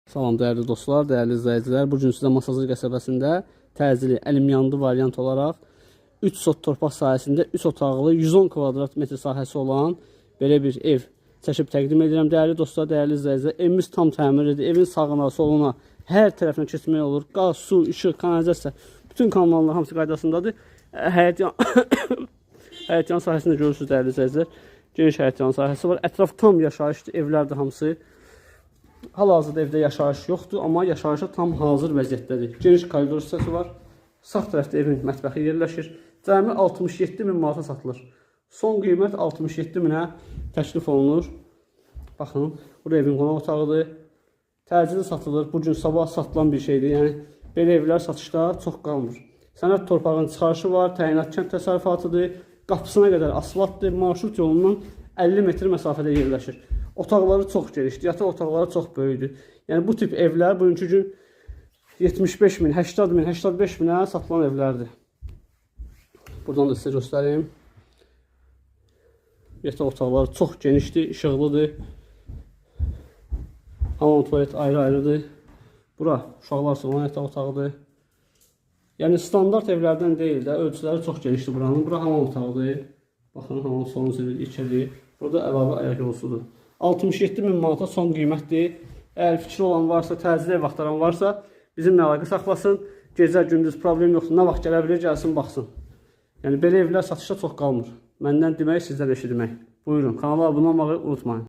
Salam dəyərli dostlar, dəyərli izləyicilər. Bu gün sizə Masazır qəsəbəsində təcili əlimyanlı variant olaraq 3 sot torpaq sahəsində 3 otaqlı 110 kvadrat metr sahəsi olan belə bir ev çəkib təqdim edirəm. Dəyərli dostlar, dəyərli izləyicilər, evimiz tam təmirlidir. Evin sağına, soluna, hər tərəfinə keçmək olur. Qaz, su, işıq, kanalizasiya, bütün kanallar hamısı qaydasındadır. Həyətyan sahəsində görürsünüz dəyərli izləyicilər. Geniş həyətyan sahəsi var. Ətraf tam yaşayışdır, evlərdir hamısı. Hal-hazırda evdə yaşayış yoxdur, amma yaşayışa tam hazır vəziyyətdədir. Geniş koridor hissəsi var. Sağ tərəfdə evin mətbəxi yerləşir. Cəmi 67.000 manata satılır. Son qiymət 67.000-ə təklif olunur. Baxın, bu evin qonaq otağıdır. Təcili satılır. Bu gün sabah satılan bir şeydir. Yəni, belə evlər satışda çox qalmır. Sənəd torpağın çıxarışı var, təyinat kənd təsərrüfatıdır. Qapısına qədər asfaltdır. Marşrut yolundan 50 metr məsafədə yerləşir. Otaqları çox genişdir, yataq otaqları çox böyükdür. Yəni bu tip evlər bugünkü gün 75.000, 80.000, 85.000-ə satılan evlərdir. Buradan da sizə göstəreyim. Yataq otaqları çox genişdir, işıqlıdır. Hamam tuvalet ayrı-ayrıdır. Bura uşaqlar olan yataq otağıdır. Yəni standart evlərdən deyil də, ölçüləri çox genişdir buranın. Bura hamam otağıdır. Baxın, hamam solun zirvəli içəri. Burada əlavə ayaq yolusudur. 67.000 manata son qiymətdir. Əgər fikri olan varsa, təcili ev axtaran varsa, bizimlə əlaqə saxlasın. Gecə, gündüz problem yoxdur. Nə vaxt gələ bilir, gəlsin, baxsın. Yəni belə evlər satışda çox qalmır. Məndən demək, sizdən eşitmək. Buyurun, kanala abunə olmağı unutmayın.